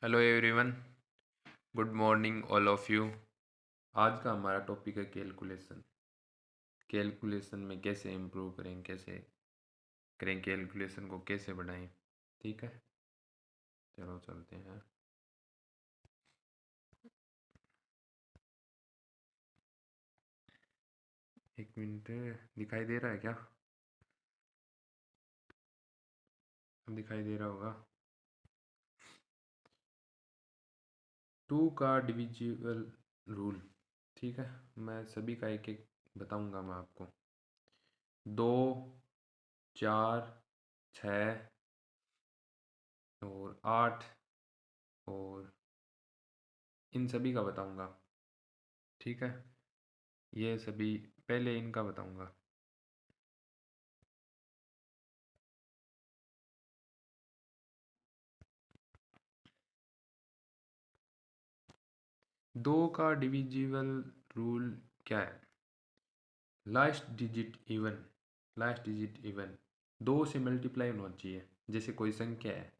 Hello everyone, good morning all of you. आज का हमारा टॉपिक है कैलकुलेशन। कैलकुलेशन में कैसे इम्प्रूव करें, कैसे करें, कैलकुलेशन को कैसे बढ़ाएं। ठीक है, चलो चलते हैं। एक मिनट, दिखाई दे रहा है क्या? दिखाई दे रहा होगा। टू का डिविजिबल रूल। ठीक है, मैं सभी का एक एक बताऊंगा मैं आपको। 2, 4, 6 और 8 और इन सभी का बताऊंगा। ठीक है, ये सभी पहले इनका बताऊंगा। 2 का डिविजिबल रूल क्या है? Last digit even, last digit even 2 से मल्टीप्लाई होना चाहिए। जैसे कोई संख्या है,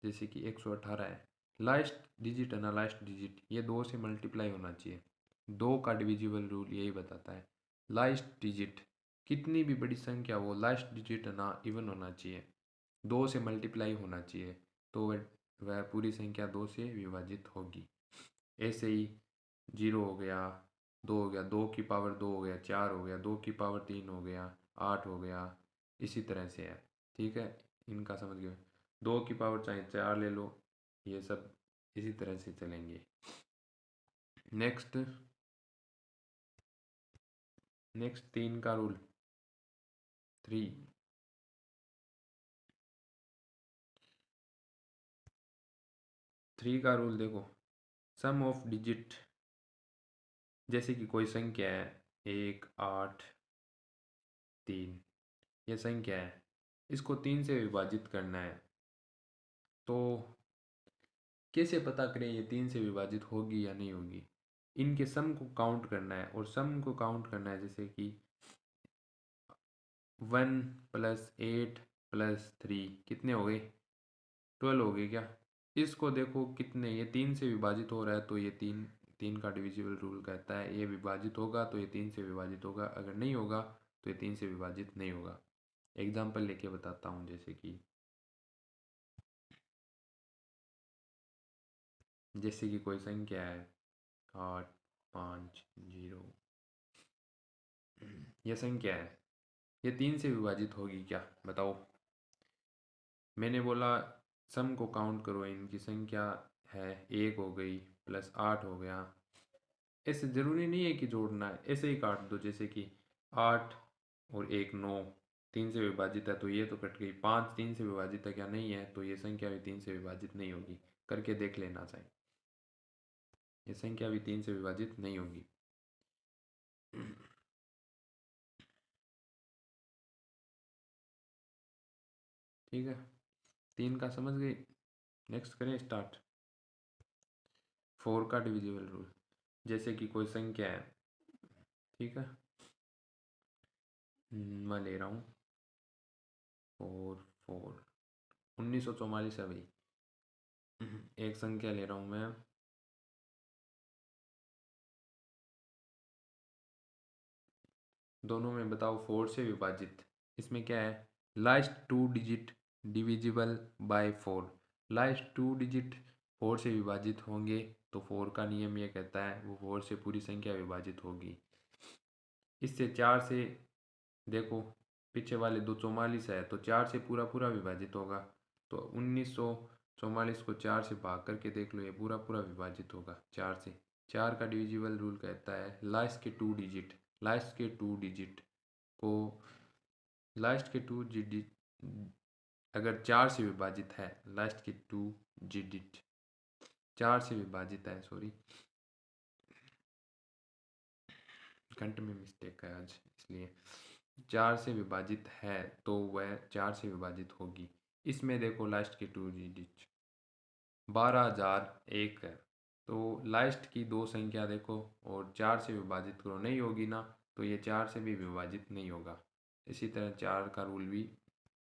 जैसे कि 118 है, लास्ट डिजिट है ना, लास्ट डिजिट ये 2 से मल्टीप्लाई होना चाहिए। 2 का डिविजिबल रूल यही बताता है। लास्ट डिजिट कितनी भी बड़ी संख्या वो लास्ट डिजिट है ना इवन होना चाहिए, 2 से मल्टीप्लाई होना चाहिए, तो वह पूरी संख्या 2 से विभाजित होगी। ऐसे ही 0 हो गया, 2 हो गया, 2 की पावर 2 हो गया, 4 हो गया, 2 की पावर 3 हो गया, 8 हो गया, इसी तरह से है। ठीक है, इनका समझ गए। 2 की पावर चाहे 4 ले लो, ये सब इसी तरह से चलेंगे। नेक्स्ट, नेक्स्ट 3 का रूल। 3 3 का रूल देखो। सम ऑफ डिजिट, जैसे कि कोई संख्या है 1, 8, 3, ये संख्या है, इसको 3 से विभाजित करना है। तो कैसे पता करें ये 3 से विभाजित होगी या नहीं होगी? इनके सम को काउंट करना है, और सम को काउंट करना है जैसे कि 1 + 8 + 3 कितने हो गए? 12 हो गए क्या? इसको देखो कितने, ये 3 से विभाजित हो रहा है, तो ये 3, 3 का डिविजिबल रूल कहता है ये विभाजित होगा तो ये 3 से विभाजित होगा, अगर नहीं होगा तो ये 3 से विभाजित नहीं होगा। एग्जाम्पल लेके बताता हूँ, जैसे कि कोई संख्या है 8, 5, 0, यह संख्या है, ये 3 से विभाजित होगी क्या बताओ? मैंने बोला सम को काउंट करो, इनकी संख्या है 1 हो गई प्लस 8 हो गया। ऐसे ज़रूरी नहीं है कि जोड़ना है, ऐसे ही काट दो, जैसे कि 8 और 1 9, 3 से विभाजित है तो ये तो कट गई। 5 3 से विभाजित है क्या? नहीं है, तो ये संख्या भी 3 से विभाजित नहीं होगी। करके देख लेना चाहिए, ये संख्या भी 3 से विभाजित नहीं होगी। ठीक है, 3 का समझ गई। नेक्स्ट करें स्टार्ट। 4 का डिविजिबल रूल, जैसे कि कोई संख्या है, ठीक है, मैं ले रहा हूँ 4 4, 1944 है भाई। एक संख्या ले रहा हूँ मैं, दोनों में बताओ 4 से विभाजित। इसमें क्या है? Last 2 digit divisible bye 4। Last 2 digit 4 से विभाजित होंगे, तो 4 का नियम ये कहता है वो 4 से पूरी संख्या विभाजित होगी। इससे 4 से देखो, पीछे वाले दो 44 है, तो 4 से पूरा पूरा विभाजित होगा। तो 1944 को 4 से भाग करके देख लो, ये पूरा पूरा विभाजित होगा 4 से। 4 का डिविजिबल रूल कहता है लास्ट के 2 डिजिट, लास्ट के 2 डिजिट को, लास्ट के 2 डिजिट अगर 4 से विभाजित है, लास्ट के 2 डिजिट 4 से विभाजित है, सॉरी कंट में मिस्टेक है आज, इसलिए 4 से विभाजित है तो वह 4 से विभाजित होगी। इसमें देखो लास्ट के 2 डिजिट 12,001 है, तो लास्ट की दो संख्या देखो और 4 से विभाजित करो, नहीं होगी ना, तो ये 4 से भी विभाजित नहीं होगा। इसी तरह 4 का रूल भी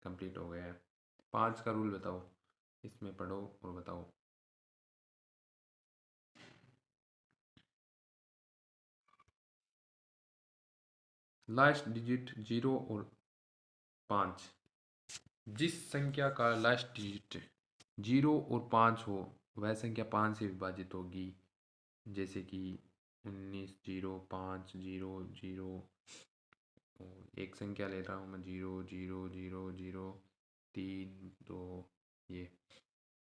कंप्लीट हो गया है। 5 का रूल बताओ, इसमें पढ़ो और बताओ। लास्ट डिजिट 0 और 5। जिस संख्या का लास्ट डिजिट 0 और 5 हो वह संख्या 5 से विभाजित होगी। जैसे कि 19, 0, 5, 0, 0। और एक संख्या ले रहा हूँ मैं, 0, 0, 0, 0, 3, 2। ये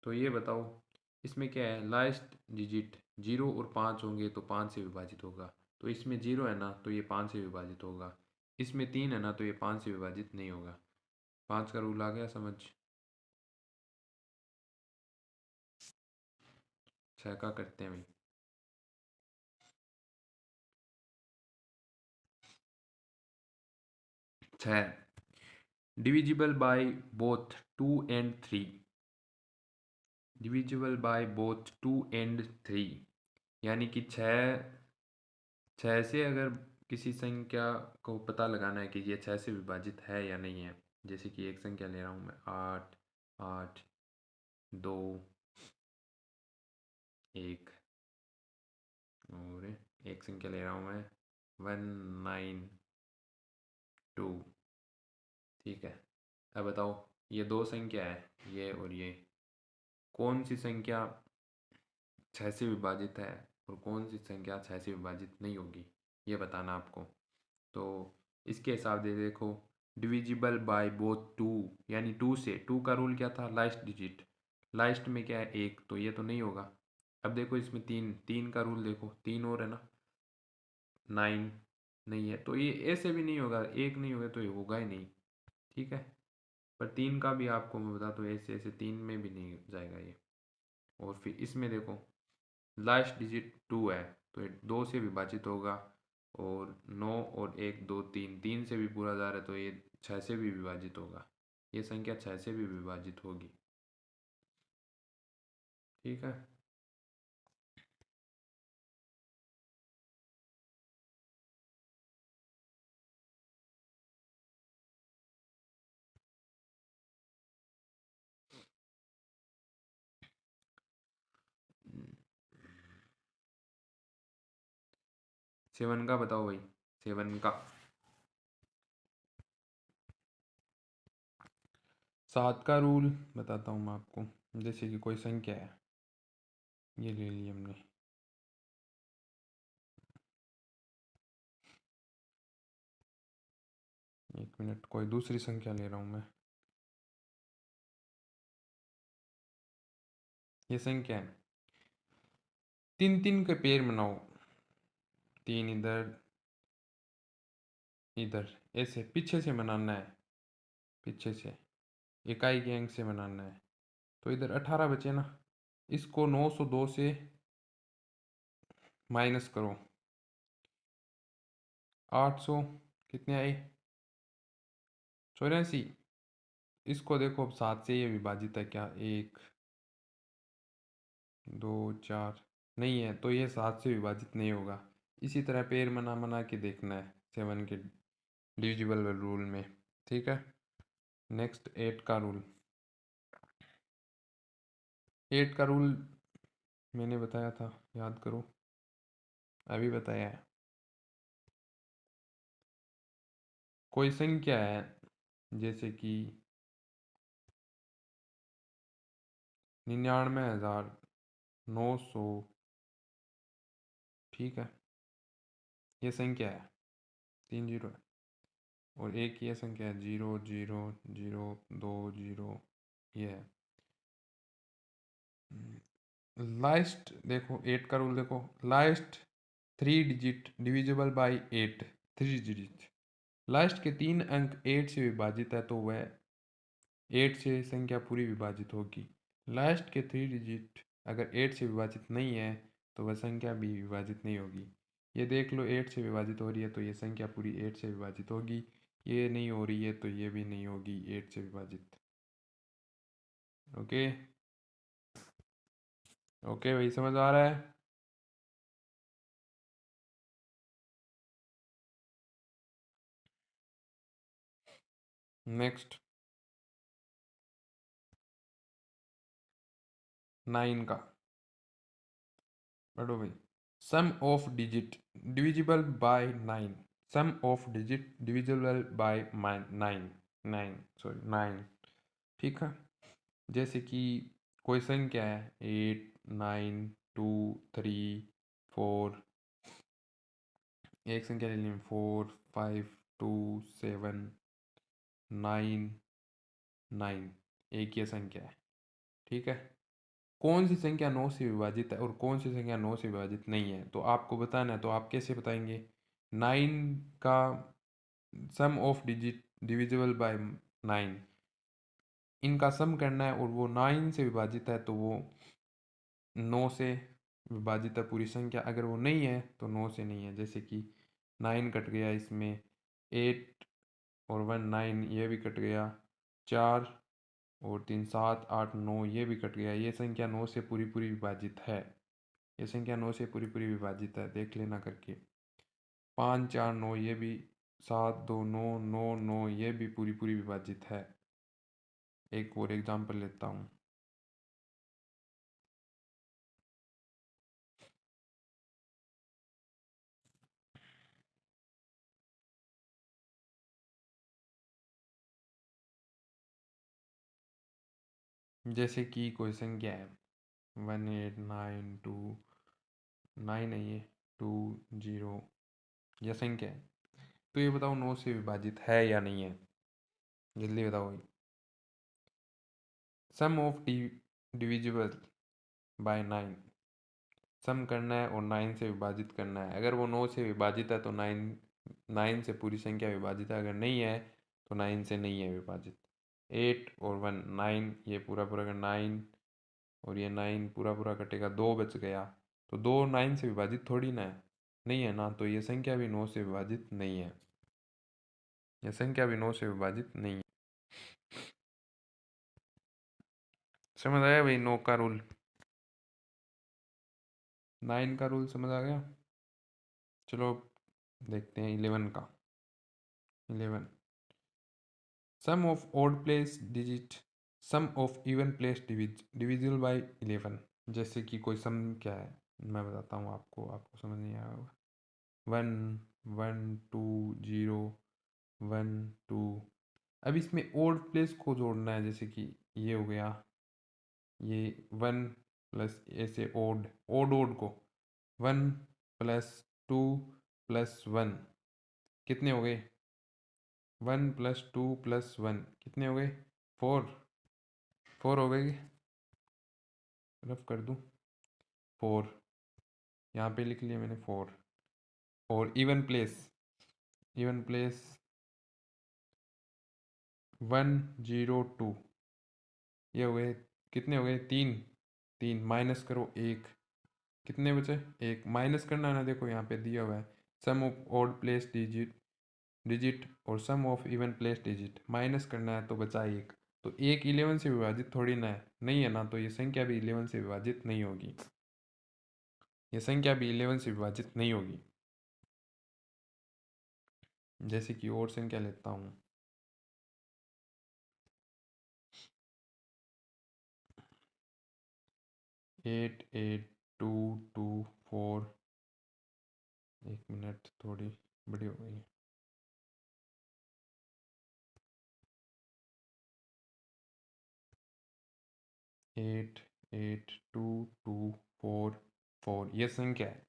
तो ये बताओ इसमें क्या है, लास्ट डिजिट 0 और 5 होंगे तो 5 से विभाजित होगा। तो इसमें 0 है ना तो ये 5 से विभाजित होगा। इसमें 3 है ना तो ये 5 से विभाजित नहीं होगा। 5 का रूल आ गया समझ। 6 का करते हैं भाई। 6 divisible by both 2 and 3। Divisible by both 2 and 3 यानी कि 6 से अगर किसी संख्या को पता लगाना है कि ये 6 से विभाजित है या नहीं है। जैसे कि एक संख्या ले रहा हूँ मैं, 8, 8, 2, 1। और एक संख्या ले रहा हूँ मैं, 192। ठीक है। अब बताओ ये दो संख्या है, ये और ये, कौन सी संख्या 6 से विभाजित है और कौन सी संख्या 6 से विभाजित नहीं होगी, ये बताना आपको। तो इसके हिसाब से देखो, डिविजिबल बाय बोथ 2 यानी 2 से, 2 का रूल क्या था, लास्ट डिजिट। लास्ट में क्या है, 1, तो ये तो नहीं होगा। अब देखो इसमें 3, 3 का रूल देखो, 3 और है ना, 9 नहीं है तो ये ऐसे भी नहीं होगा, 1 नहीं होगा तो ये होगा ही नहीं। ठीक है। पर 3 का भी आपको मैं बता दूँ, ऐसे ऐसे 3 में भी नहीं जाएगा ये। और फिर इसमें देखो लास्ट डिजिट 2 है तो ये 2 से विभाजित होगा। और 9 और 1, 2, 3, 3 से भी पूरा जा रहा है तो ये 6 से भी विभाजित होगा। ये संख्या 6 से भी विभाजित होगी। ठीक है। 7 का बताओ भाई, 7 का। 7 का रूल बताता हूँ मैं आपको। जैसे कि कोई संख्या है, ये ले ली हमने, एक मिनट, कोई दूसरी संख्या ले रहा हूँ मैं। ये संख्या है, 3 3 के पेड़ बनाओ, 3 इधर, इधर, ऐसे पीछे से बनाना है, पीछे से इकाई के अंक से बनाना है। तो इधर 18 बचे ना, इसको 902 से माइनस करो, 800 कितने आए, 84। इसको देखो अब 7 से ये विभाजित है क्या, 1, 2, 4 नहीं है तो ये 7 से विभाजित नहीं होगा। इसी तरह पेड़ बना बना के देखना है 7 के डिविजिबल रूल में। ठीक है। नेक्स्ट 8 का रूल। 8 का रूल मैंने बताया था, याद करो, अभी बताया है। कोई संख्या है जैसे कि 99,900। ठीक है, ये संख्या है, 3 जीरो है। और एक ये संख्या है 0, 0, 0, 2, 0, ये है। लास्ट देखो 8 का रूल देखो, last 3 digit divisible bye 8, 3 digit. Last के 3 अंक 8 से विभाजित है तो वह 8 से संख्या पूरी विभाजित होगी। लास्ट के 3 डिजिट अगर 8 से विभाजित नहीं है तो वह संख्या भी विभाजित नहीं होगी। ये देख लो, 8 से विभाजित हो रही है तो ये संख्या पूरी 8 से विभाजित होगी, ये नहीं हो रही है तो ये भी नहीं होगी 8 से विभाजित। ओके। ओके भाई, समझ आ रहा है। नेक्स्ट 9 का पढ़ो भाई। Sum of digit divisible by 9, sum of digit divisible by 9, ठीक है। जैसे कि कोई संख्या है 8, 9, 2, 3, 4, एक संख्या ले लें 4, 5, 2, 7, 9, एक ये संख्या है, ठीक है। कौन सी संख्या 9 से विभाजित है और कौन सी संख्या 9 से विभाजित नहीं है, तो आपको बताना है। तो आप कैसे बताएंगे? 9 का सम ऑफ डिजिट डिविजिबल बाय 9, इनका सम करना है और वो 9 से विभाजित है तो वो 9 से विभाजित है पूरी संख्या। अगर वो नहीं है तो 9 से नहीं है। जैसे कि 9 कट गया, इसमें 8 और 1 9, ये भी कट गया, 4 और 3 7 8 9, ये भी कट गया। ये संख्या 9 से पूरी पूरी विभाजित है। ये संख्या 9 से पूरी पूरी विभाजित है, देख लेना करके। 5 4 9, ये भी 7 2 9 9 9, ये भी पूरी पूरी विभाजित है। एक और एग्जांपल लेता हूँ। जैसे कि कोई संख्या है 1892 9 है, ये 20, यह संख्या है। तो ये बताओ 9 से विभाजित है या नहीं है, जल्दी बताओ भाई। सम ऑफ डिविजिबल बाय 9, सम करना है और 9 से विभाजित करना है। अगर वो 9 से विभाजित है तो 9 से पूरी संख्या विभाजित है, अगर नहीं है तो 9 से नहीं है विभाजित। 8 और 1 9, ये पूरा पूरा का 9 और ये 9 पूरा पूरा कटेगा, 2 बच गया। तो 2 9 से विभाजित थोड़ी ना है, नहीं है ना, तो ये संख्या भी 9 से विभाजित नहीं है। ये संख्या भी 9 से विभाजित नहीं है। समझ आया भाई 9 का रूल? 9 का रूल समझ आ गया? चलो देखते हैं 11 का। 11, sum of odd place digit, sum of even place divisible by 11। जैसे कि कोई सम क्या है, मैं बताता हूँ आपको, आपको समझ नहीं आया होगा। 1 1 2 0 1 2। अब इसमें ओड प्लेस को जोड़ना है। जैसे कि ये हो गया, ये 1 प्लस ऐसे ओड ओड ओड को 1 + 2 + 1 कितने हो गए? 1 + 2 + 1 कितने हो गए? 4। 4 हो गए, रफ कर दूँ 4, यहाँ पे लिख लिया मैंने 4। और इवन प्लेस 1 0 2, ये हो गए, कितने हो गए? 3। 3 माइनस करो 1, कितने बचे? 1 माइनस करना है ना, देखो यहाँ पे दिया हुआ है sum of odd place digit digit और sum of even place digit, minus करना है तो बचा 1। तो 1 11 से विभाजित थोड़ी ना है, नहीं है ना, तो ये संख्या भी 11 से विभाजित नहीं होगी। ये संख्या भी 11 से विभाजित नहीं होगी। जैसे कि और संख्या लेता हूँ, 8 8 2 2 4, 1 मिनट, थोड़ी बड़ी हो गई। 8 8 2 2 4 4, ये संख्या है।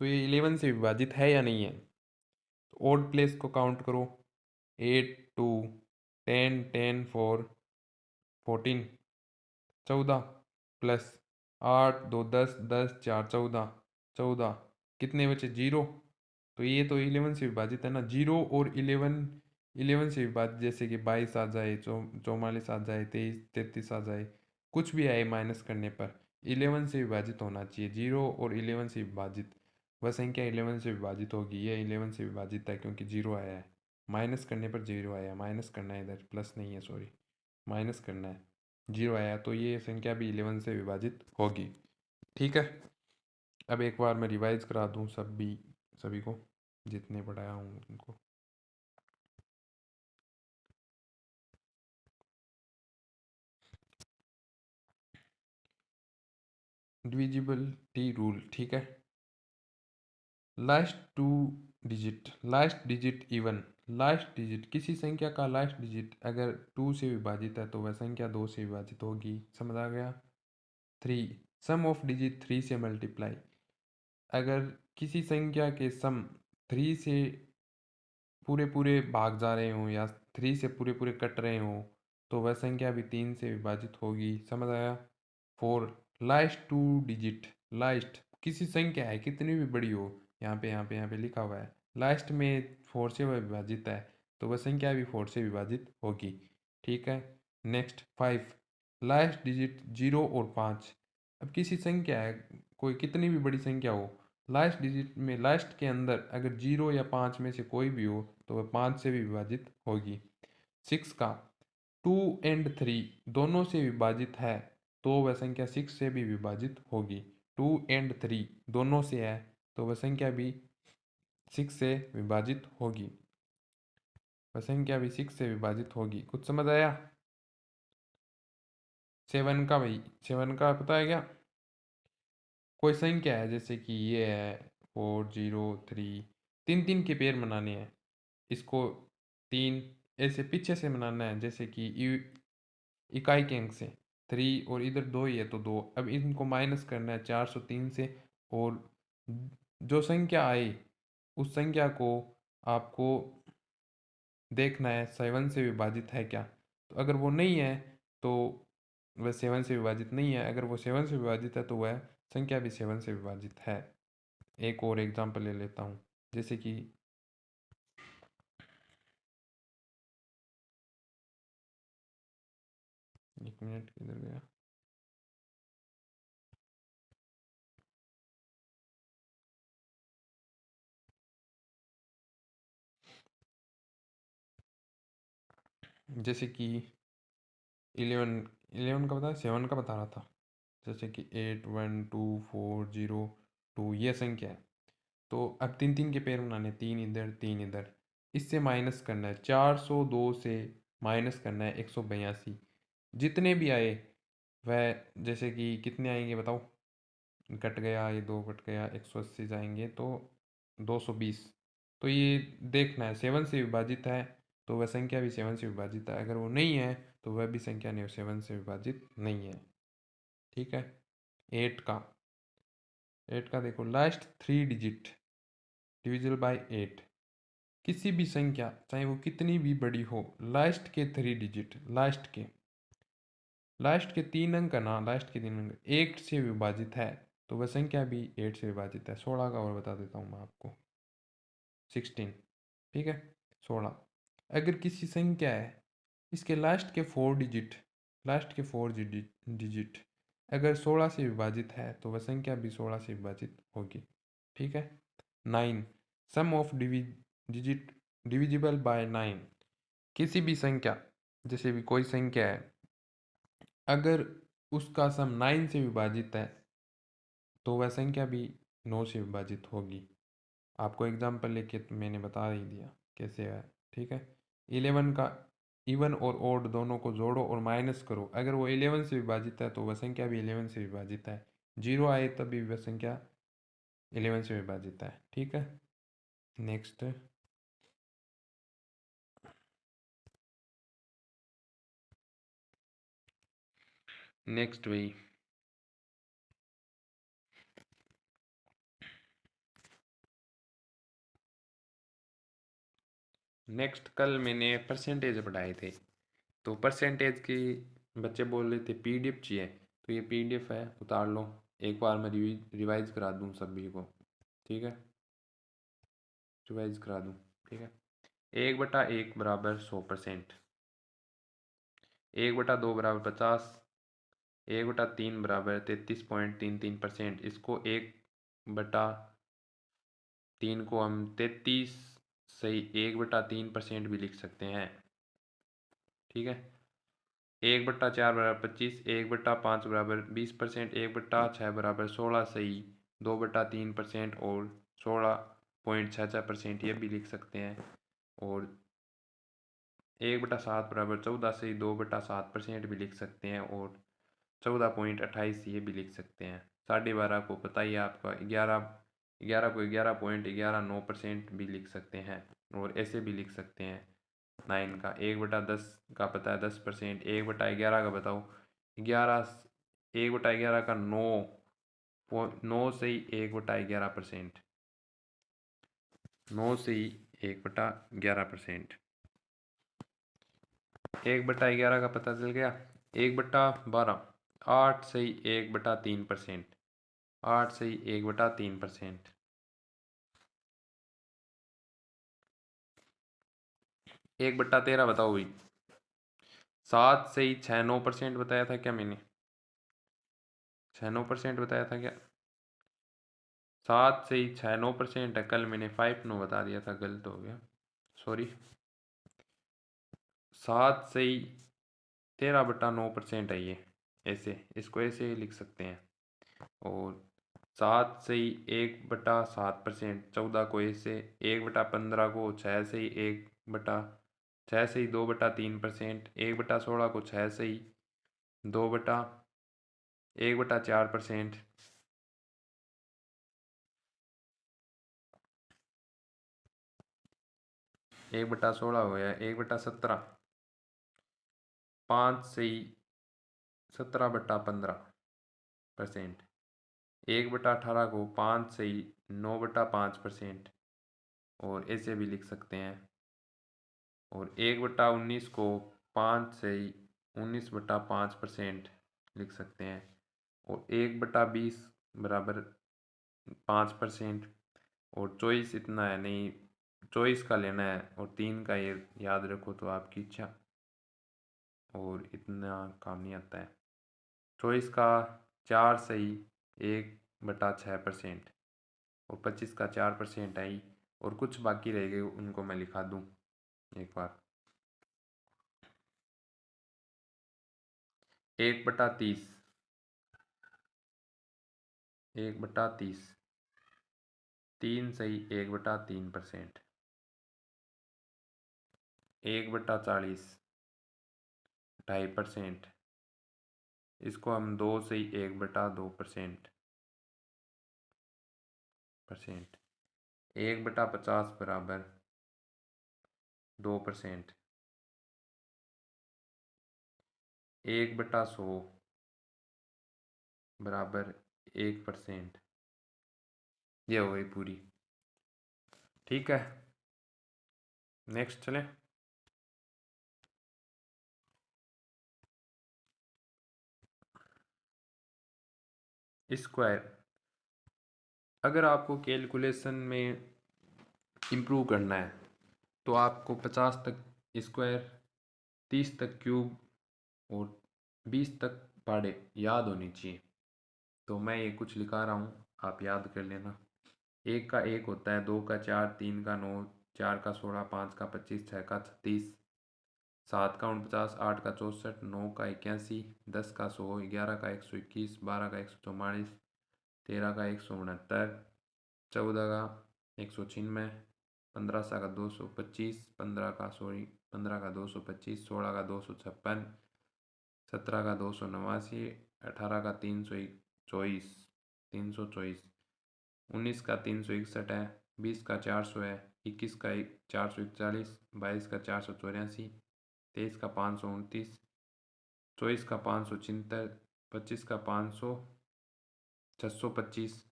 तो ये 11 से विभाजित है या नहीं है? तो ओड प्लेस को काउंट करो। 8 2 10 10 4 14, 14 प्लस 8 2 10 10 4 14, 14 कितने बचे? 0। तो ये तो 11 से विभाजित है ना। 0 और 11 से विभाजित, जैसे कि 22 आ जाए, 44 आ जाए, 23 33 आ जाए, कुछ भी आए माइनस करने पर 11 से विभाजित होना चाहिए। 0 और 11 से विभाजित, वह संख्या 11 से विभाजित होगी। ये 11 से विभाजित है क्योंकि 0 आया है, माइनस करने पर 0 आया, माइनस करना है इधर, प्लस नहीं है, सॉरी, माइनस करना है। 0 आया तो ये संख्या भी 11 से विभाजित होगी, ठीक है। अब एक बार मैं रिवाइज करा दूँ सभी को, जितने पढ़ाया हूँ उनको। डिविजिबिलिटी रूल, ठीक है। Last two digit, last digit even, last digit किसी संख्या का लास्ट डिजिट अगर 2 से विभाजित है तो वह संख्या 2 से विभाजित होगी। समझ आ गया। 3 सम ऑफ डिजिट 3 से मल्टीप्लाई, अगर किसी संख्या के सम 3 से पूरे पूरे भाग जा रहे हों या 3 से पूरे पूरे कट रहे हों तो वह संख्या भी 3 से विभाजित होगी। समझ आया। 4 लास्ट 2 डिजिट, लास्ट किसी संख्या है कितनी भी बड़ी हो, यहाँ पे लिखा हुआ है लास्ट में 4 से वह विभाजित है तो वह संख्या भी 4 से विभाजित होगी। ठीक है। नेक्स्ट 5 लास्ट डिजिट 0 और 5, अब किसी संख्या है कोई कितनी भी बड़ी संख्या हो, लास्ट डिजिट में लास्ट के अंदर अगर 0 या 5 में से कोई भी हो तो वह 5 से भी विभाजित होगी। 6 का 2 एंड 3 दोनों से विभाजित है तो वह संख्या 6 से भी विभाजित होगी। 2 एंड 3 दोनों से है तो वह संख्या भी 6 से विभाजित होगी। वह संख्या भी 6 से विभाजित होगी। कुछ समझ आया। 7 का भाई, 7 का पता है क्या, कोई संख्या है जैसे कि ये है 4 0 3, 3 3 के पेयर बनाने हैं, इसको 3 ऐसे पीछे से बनाना है जैसे कि इकाई के अंक से 3 और इधर 2 ही है तो 2, अब इनको माइनस करना है 403 से और जो संख्या आए उस संख्या को आपको देखना है 7 से विभाजित है क्या, तो अगर वो नहीं है तो वह 7 से विभाजित नहीं है, अगर वो 7 से विभाजित है तो वह संख्या भी 7 से विभाजित है। एक और एग्जांपल ले लेता हूँ जैसे कि एक मिनट किधर गया, जैसे कि 11 का बता 7 का बता रहा था, जैसे कि 8 1 2 4 0 2 ये संख्या है तो अब 3 3 के पेयर बनाने, 3 इधर 3 इधर, इससे माइनस करना है 402 से माइनस करना है 182, जितने भी आए वह जैसे कि कितने आएंगे बताओ, कट गया ये 2 कट गया 180 जाएंगे तो 220, तो ये देखना है 7 से विभाजित है तो वह संख्या भी 7 से विभाजित है, अगर वो नहीं है तो वह भी संख्या नहीं 7 से विभाजित नहीं है। ठीक है। 8 का, 8 का देखो लास्ट 3 डिजिट डिविजिबल बाय 8, किसी भी संख्या चाहे वो कितनी भी बड़ी हो लास्ट के 3 डिजिट, लास्ट के 3 अंक का ना, लास्ट के 3 अंक 8 से विभाजित है तो वह संख्या भी 8 से विभाजित है। 16 का और बता देता हूँ मैं आपको, 16। ठीक है। 16 अगर किसी संख्या है इसके लास्ट के 4 डिजिट अगर 16 से विभाजित है तो वह संख्या भी 16 से विभाजित होगी। ठीक है। 9 sum of digit divisible by 9, किसी भी संख्या जैसे भी कोई संख्या है अगर उसका सम 9 से विभाजित है तो वह संख्या भी 9 से विभाजित होगी। आपको एग्जाम्पल लेके तो मैंने बता ही दिया कैसे है। ठीक है। 11 का इवन और ओड दोनों को जोड़ो और माइनस करो, अगर वो 11 से विभाजित है तो वह संख्या भी 11 से विभाजित है, 0 आए तब भी वह संख्या 11 से विभाजित है। ठीक है। नेक्स्ट, नेक्स्ट वही नेक्स्ट कल मैंने परसेंटेज पढ़ाए थे तो परसेंटेज की बच्चे बोल रहे थे पीडीएफ चाहिए, तो ये पीडीएफ है उतार लो, एक बार मैं रिवाइज करा दूँ सभी को। ठीक है। रिवाइज करा दूँ। ठीक है। 1/1 बराबर 100%, 1/2 बराबर 50, 1/3 बराबर 33.33%, इसको 1/3 को हम 33 सही 1/3% भी लिख सकते हैं। ठीक है। 1/4 बराबर 25, 1/5 बराबर 20%, 1/6 बराबर 16 सही 2/3% और 16.66% ये भी लिख सकते हैं, और 1/7 बराबर 14 सही 2/7% भी लिख सकते हैं, और 14.28 ये भी लिख सकते हैं। 12.5 को पता ही है आपका, 11.11% भी लिख सकते हैं, और ऐसे भी लिख सकते हैं 9 का 1/10 का पता है 10%, 1/11 का बताओ 11, 1/11 का 9 से ही 1/11%, 9 से ही 1/11%, 1/11 का पता चल गया। 1/12 8 से ही 1/3%, 8 से ही 1/3%। 1/13 बताओ भाई। 7 से ही 6-9% बताया था क्या मैंने? 6-9% बताया था क्या? 7 से ही 6-9% है, कल मैंने 5-9 बता दिया था, गलत हो गया, सॉरी। 7 से ही 13/9% है ये, ऐसे इसको ऐसे ही लिख सकते हैं। और 7 से ही 1/7%, 14 को ऐसे, 1/15 को 6 से ही 6 से ही 2/3%, 1/16 को 6 से ही 1/4%, 1/16 हो गया, 1/17, 5 से ही 17/15%, 1/18 को 5 से ही 9/5%, और ऐसे भी लिख सकते हैं। और 1/19 को 5 से ही 19/5% लिख सकते हैं। और 1/20 बराबर 5%। और चॉइस इतना है नहीं, चॉइस का लेना है, और 3 का ये याद रखो तो आपकी इच्छा, और इतना काम नहीं आता है। चॉइस का 4 से ही 1/6%, और 25 का 4% आई, और कुछ बाकी रह गए उनको मैं लिखा दूँ एक बार। 1/30, 1/30, 3 से ही 1/3%, 1/40, 2.5%, इसको हम 2 से ही 1/2% 1/50 बराबर 2%, 1/100 बराबर 1%। ये हो गई पूरी। ठीक है, नेक्स्ट चलें। स्क्वायर, अगर आपको कैलकुलेशन में इम्प्रूव करना है तो आपको 50 तक स्क्वायर, 30 तक क्यूब, और 20 तक पाड़े याद होनी चाहिए। तो मैं ये कुछ लिखा रहा हूँ, आप याद कर लेना। 1 का 1 होता है, 2 का 4, 3 का 9, 4 का 16, 5 का 25, 6 का 36, 7 का 49, 8 का 64, 9 का 81, 10 का 100, 11 का 121, 12 का 144, 13 का 169, 14 का 196, 15 का 225, 15 का 225, 16 का 256, 17 का 289, 18 का 324, 19 का 361 है, 20 का 400 है, 21 का 441, 22 का 484, 23 का 529, 24 का 576, 25 का 500, 625,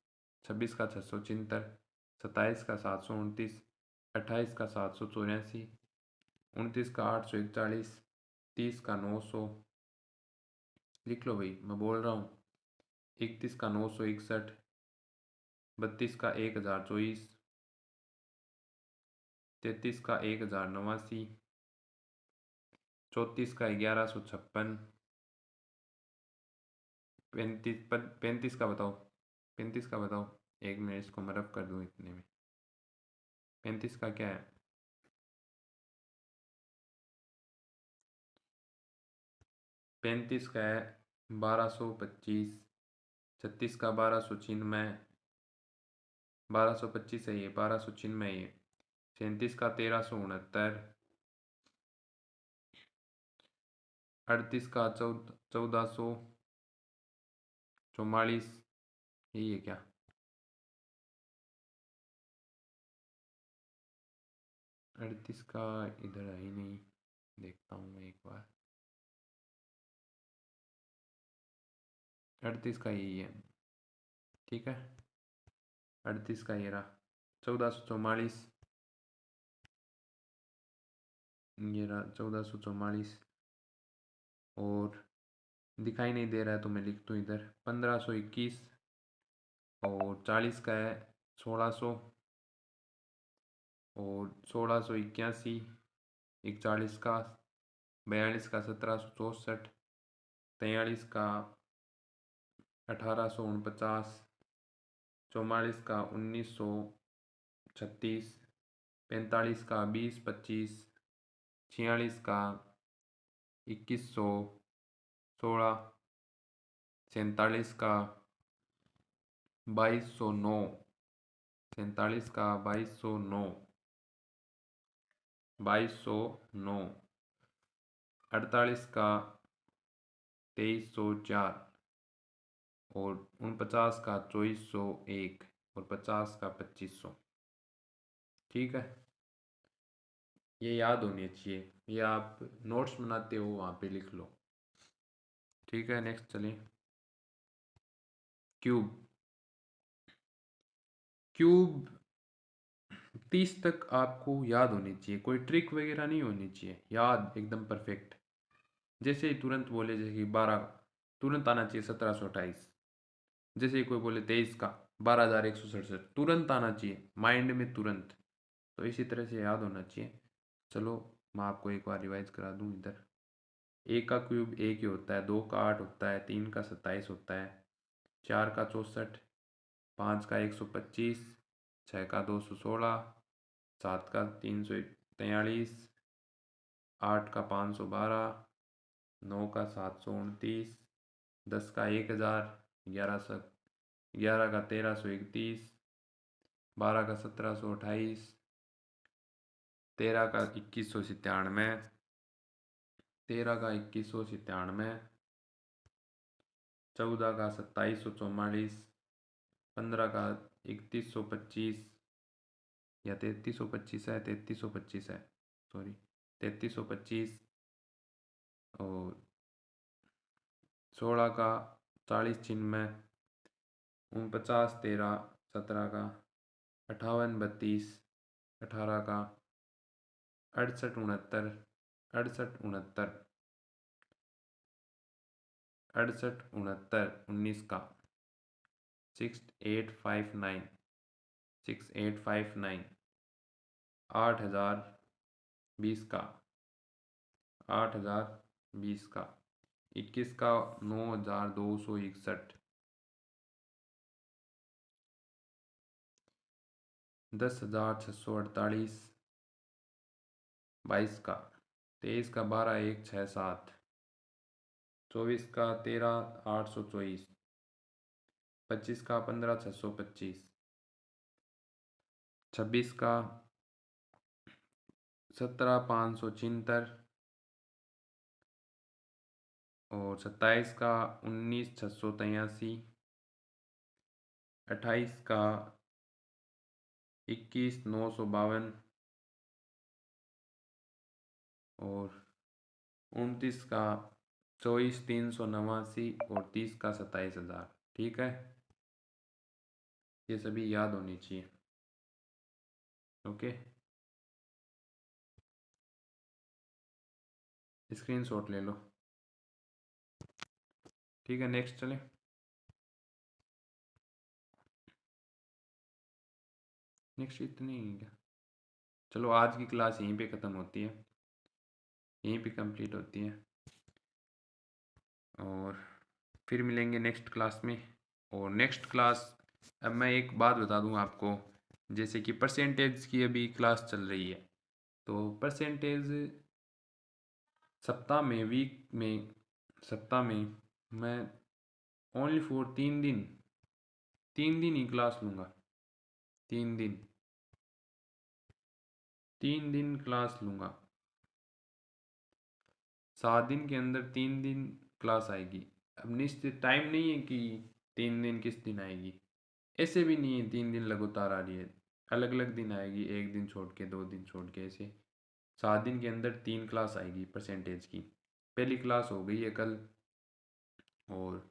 26 का 674, 27 का 729, 28 का 784, 29 का 841, 30 का 900, लिख लो भाई मैं बोल रहा हूँ, 31 का 961, 32 का 1024, 33 का 1089, 34 का 1156, 35 का बताओ, 35 का बताओ, एक मिनट इसको मैं रफ कर दूँ इतने में। 35 का क्या है? 35 का है 1225, 36 का 1296, 1225 है ये, 1296 है ये, 37 का 1369, 38 का 1444, यही है क्या? 38 का इधर है ही नहीं, देखता हूँ मैं एक बार। 38 का यही है, ठीक है। 38 का ये रहा। 1444, ये रहा 1444। और दिखाई नहीं दे रहा है तो मैं लिख दूँ इधर 1521। और 40 का है 1600। और 1681, 41 का, 42 का 1764, 43 का 1849, 44 का 1936, 45 का 2025, 46 का 2116, 47 का 2209, 47 का 2209, 2209, 48 का 2304, और 49 का 2401, और 50 का 2500। ठीक है, ये याद होनी चाहिए, ये आप नोट्स बनाते हो वहाँ पे लिख लो। ठीक है, नेक्स्ट चलिए। क्यूब। क्यूब 30 तक आपको याद होनी चाहिए, कोई ट्रिक वगैरह नहीं होनी चाहिए, याद एकदम परफेक्ट। जैसे ही तुरंत बोले, जैसे कि 12, तुरंत आना चाहिए 1728। जैसे ही कोई बोले 23 का 12,167, तुरंत आना चाहिए माइंड में तुरंत। तो इसी तरह से याद होना चाहिए। चलो मैं आपको एक बार रिवाइज करा दूं इधर। एक का क्यूब एक ही होता है, दो का 8 होता है, तीन का 27 होता है, चार का 64, पाँच का 125, छः का 216, सात का 343, आठ का 512, नौ का 729, 10 का 1000, 11 का 1331, 12 का 1728, 13 का 2197, 13 का 2197, 14 का 2744, 15 का 3125, या 3325 है, 3325 है, सॉरी 3325, और 16 का 4096, 49 13 17 का, 58 32, 18 का 68 69, 68 69, 68 69, 19 का 6859, 6859, 8000, 20 का 8000, 20 का 21 का 9261, 10,648, 22 का 23 का 12167, 24 का 13,824, 25 का 15,625, 26 का 17,576, और 27 का 19,683, 28 का 21,952, और 29 का 24,389, और 30 का 27,000। ठीक है, ये सभी याद होनी चाहिए। ओके, स्क्रीनशॉट ले लो। ठीक है, नेक्स्ट चले। नेक्स्ट इतनी ही क्या, चलो आज की क्लास यहीं पे ख़त्म होती है, यहीं पे कंप्लीट होती है, और फिर मिलेंगे नेक्स्ट क्लास में। और नेक्स्ट क्लास, अब मैं एक बात बता दूं आपको, जैसे कि परसेंटेज की अभी क्लास चल रही है, तो परसेंटेज सप्ताह में, वीक में, सप्ताह में मैं ओनली फॉर 3 दिन, 3 दिन ही क्लास लूँगा। 3 दिन, 3 दिन क्लास लूँगा। 7 दिन के अंदर 3 दिन क्लास आएगी। अब निश्चित टाइम नहीं है कि 3 दिन किस दिन आएगी, ऐसे भी नहीं है 3 दिन लगातार आ रही है। अलग अलग दिन आएगी, एक दिन छोड़ के, 2 दिन छोड़ के, ऐसे 7 दिन के अंदर 3 क्लास आएगी परसेंटेज की। पहली क्लास हो गई है कल, और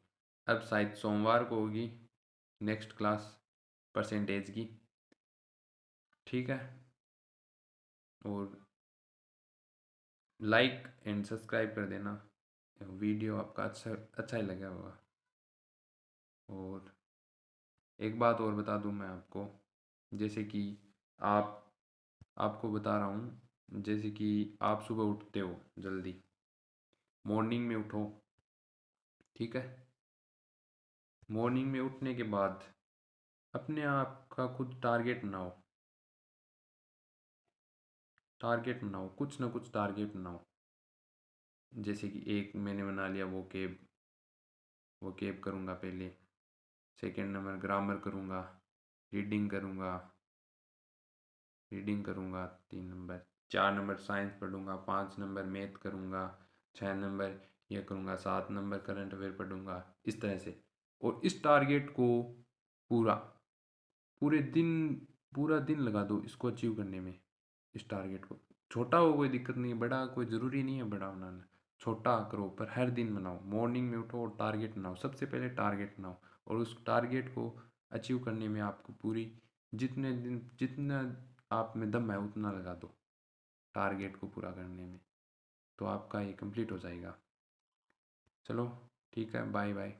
अब शायद सोमवार को होगी नेक्स्ट क्लास परसेंटेज की। ठीक है, और लाइक एंड सब्सक्राइब कर देना, वीडियो आपका अच्छा अच्छा ही लगा होगा। और एक बात और बता दूं मैं आपको, जैसे कि आप आपको बता रहा हूँ, जैसे कि आप सुबह उठते हो जल्दी, मॉर्निंग में उठो, ठीक है। मॉर्निंग में उठने के बाद अपने आप का खुद टारगेट बनाओ, टारगेट बनाओ, कुछ ना कुछ टारगेट बनाओ। जैसे कि एक मैंने बना लिया, वो कैब करूँगा पहले, सेकंड नंबर ग्रामर करूँगा, रीडिंग करूँगा, 3 नंबर, 4 नंबर साइंस पढ़ूंगा, 5 नंबर मैथ करूँगा, 6 नंबर ये करूँगा, 7 नंबर करंट अफेयर पढ़ूंगा, इस तरह से। और इस टारगेट को पूरा पूरे दिन पूरा दिन लगा दो इसको अचीव करने में। इस टारगेट को, छोटा हो कोई दिक्कत नहीं है, बड़ा कोई ज़रूरी नहीं है बड़ा बनाना, छोटा करो पर हर दिन बनाओ। मॉर्निंग में उठो और टारगेट बनाओ, सबसे पहले टारगेट बनाओ, और उस टारगेट को अचीव करने में आपको पूरी जितना आप में दम है उतना लगा दो टारगेट को पूरा करने में, तो आपका ये कंप्लीट हो जाएगा। चलो ठीक है, बाय बाय।